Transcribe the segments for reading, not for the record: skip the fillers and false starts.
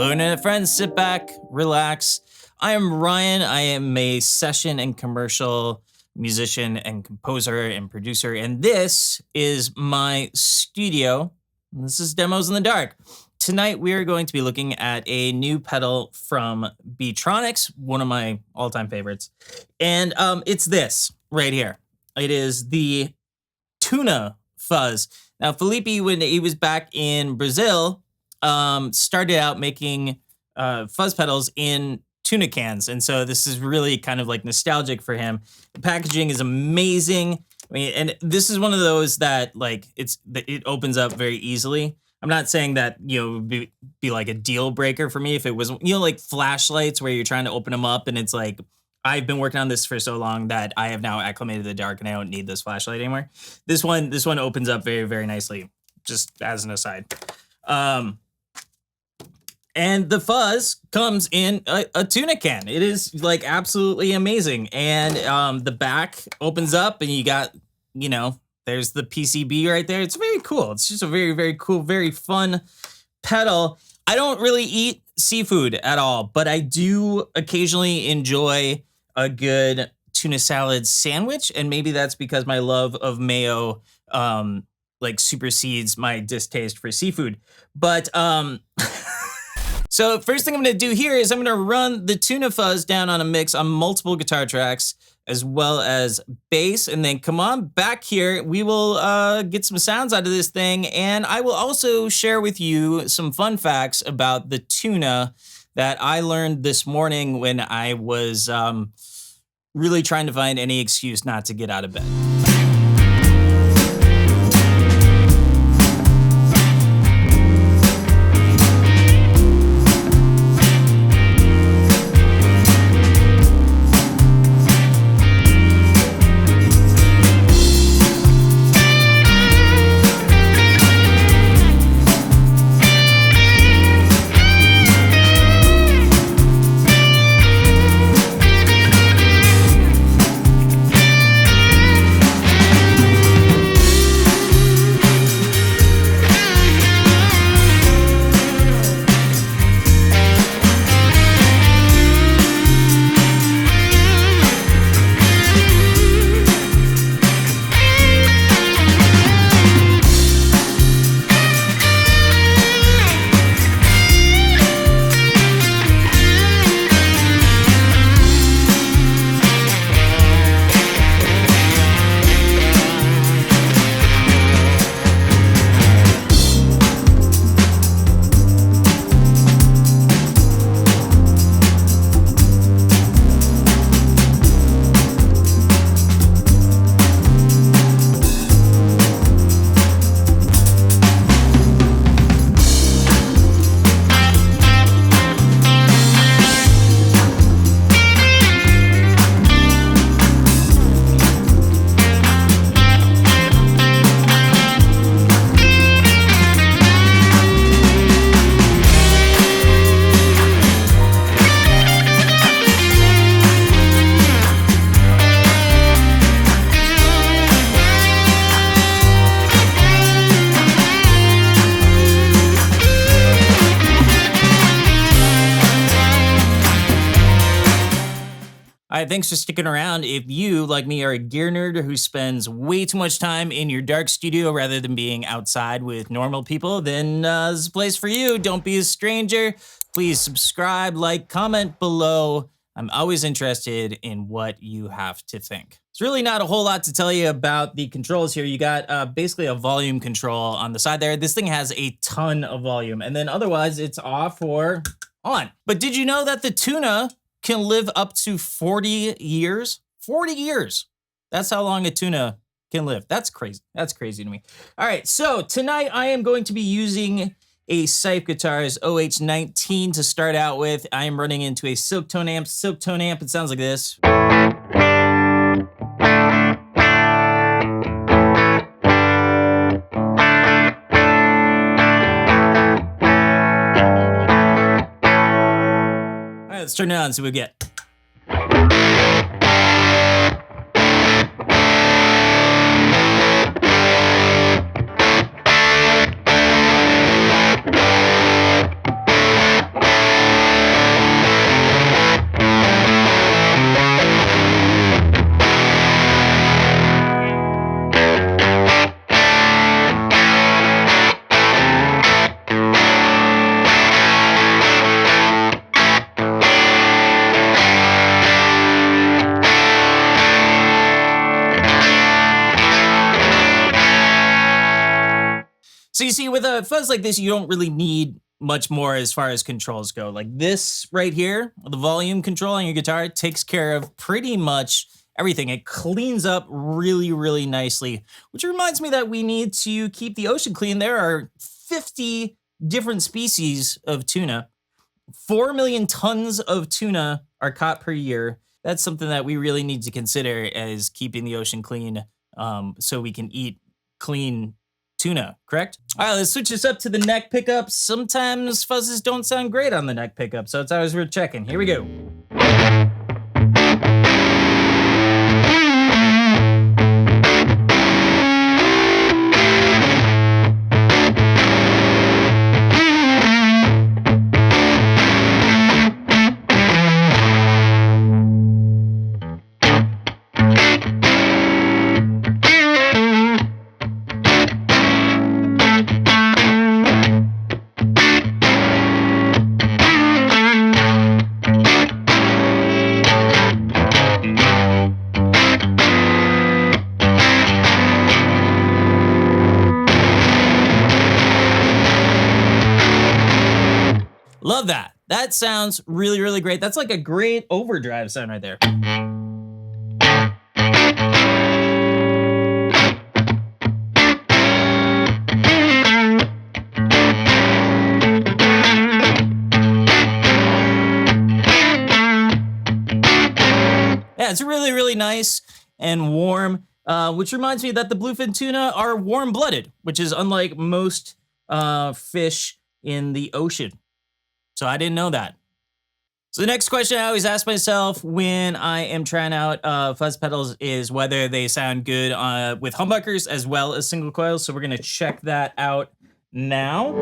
Hello, internet friends. Sit back, relax. I am Ryan. I am a session and commercial musician and composer and producer, and this is my studio. This is Demos in the Dark. Tonight, we are going to be looking at a new pedal from Beetronics, one of my all-time favorites. And it's this right here. It is the Tuna Fuzz. Now, Filipe, when he was back in Brazil, started out making fuzz pedals in tuna cans. And so this is really kind of like nostalgic for him. The packaging is amazing. I mean, and this is one of those that like it opens up very easily. I'm not saying that, you know, would be like a deal breaker for me if it was, you know, like flashlights where you're trying to open them up and it's like, I've been working on this for so long that I have now acclimated to the dark and I don't need this flashlight anymore. This one opens up very, very nicely, just as an aside. And the fuzz comes in a tuna can. It is like absolutely amazing. And the back opens up and you got, you know, there's the PCB right there. It's very cool. It's just a very, very cool, very fun pedal. I don't really eat seafood at all, but I do occasionally enjoy a good tuna salad sandwich. And maybe that's because my love of mayo like supersedes my distaste for seafood. But so first thing I'm gonna do here is I'm gonna run the Tuna Fuzz down on a mix on multiple guitar tracks as well as bass, and then come on back here. We will get some sounds out of this thing, and I will also share with you some fun facts about the tuna that I learned this morning when I was really trying to find any excuse not to get out of bed. All right, thanks for sticking around. If you, like me, are a gear nerd who spends way too much time in your dark studio rather than being outside with normal people, then this is a place for you. Don't be a stranger. Please subscribe, like, comment below. I'm always interested in what you have to think. There's really not a whole lot to tell you about the controls here. You got basically a volume control on the side there. This thing has a ton of volume, and then otherwise it's off or on. But did you know that the tuna can live up to 40 years? 40 years. That's how long a tuna can live. That's crazy. That's crazy to me. All right, so tonight I am going to be using a Scythe Guitars OH19 to start out with. I am running into a Silk Tone amp. Silk Tone amp, it sounds like this. All right, let's turn it on and see what we get. So you see, with a fuzz like this, you don't really need much more as far as controls go. Like this right here, the volume control on your guitar takes care of pretty much everything. It cleans up really, really nicely, which reminds me that we need to keep the ocean clean. There are 50 different species of tuna. 4 million tons of tuna are caught per year. That's something that we really need to consider as keeping the ocean clean, so we can eat clean tuna, correct? All right, let's switch this up to the neck pickup. Sometimes fuzzes don't sound great on the neck pickup, so it's always worth checking. Here we go. Love that. That sounds really, really great. That's like a great overdrive sound right there. Yeah, it's really, really nice and warm, which reminds me that the bluefin tuna are warm-blooded, which is unlike most fish in the ocean. So I didn't know that. So the next question I always ask myself when I am trying out fuzz pedals is whether they sound good with humbuckers as well as single coils. So we're gonna check that out now.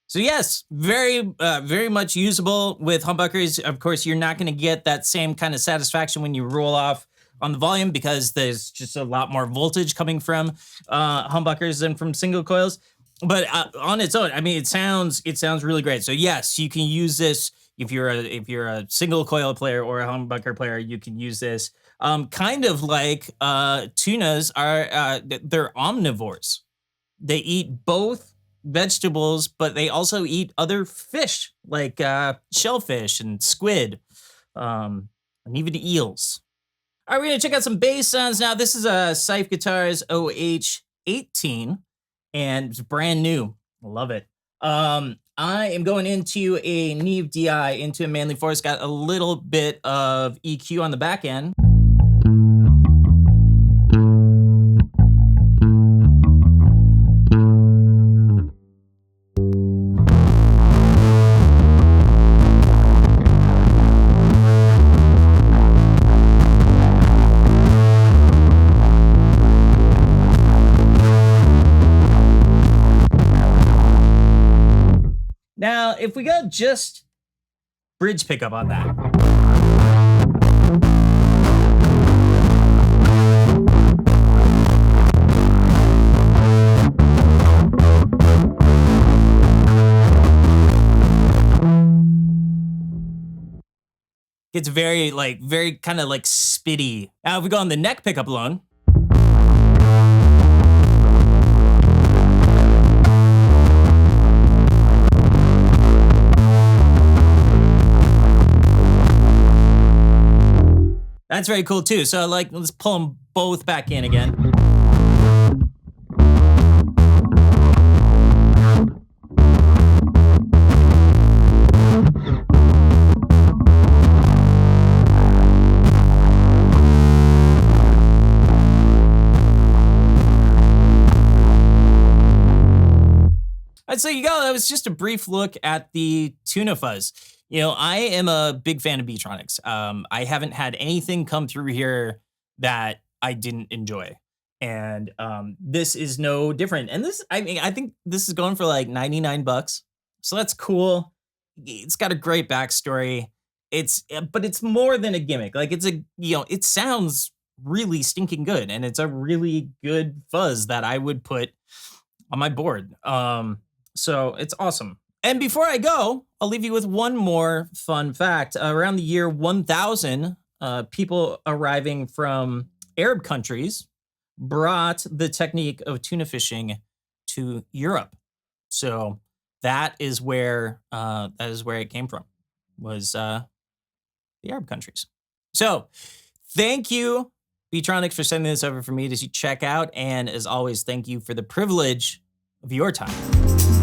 So yes, very much usable with humbuckers. Of course, you're not going to get that same kind of satisfaction when you roll off on the volume because there's just a lot more voltage coming from humbuckers than from single coils. But on its own, I mean, it sounds really great. So yes, you can use this if you're a single coil player or a humbucker player. You can use this. Kind of like tunas are. They're omnivores. They eat both vegetables, but they also eat other fish like shellfish and squid, and even eels. All right, we're gonna check out some bass sounds now. This is a Scythe Guitars OH18, and it's brand new. Love it. I am going into a Neve DI into a Manly Force. Got a little bit of EQ on the back end. Now, if we go just bridge pickup on that. It's very kind of like spitty. Now, if we go on the neck pickup alone. That's very cool too. So let's pull them both back in again. So you go. That was just a brief look at the Tuna Fuzz. I am a big fan of Beetronics. I haven't had anything come through here that I didn't enjoy. And this is no different. And I think this is going for like $99. So that's cool. It's got a great backstory. But it's more than a gimmick. Like it sounds really stinking good. And it's a really good fuzz that I would put on my board. So it's awesome. And before I go, I'll leave you with one more fun fact. Around the year 1000, people arriving from Arab countries brought the technique of tuna fishing to Europe. So that is where it came from, was the Arab countries. So thank you, Beetronics, for sending this over for me to check out. And as always, thank you for the privilege of your time.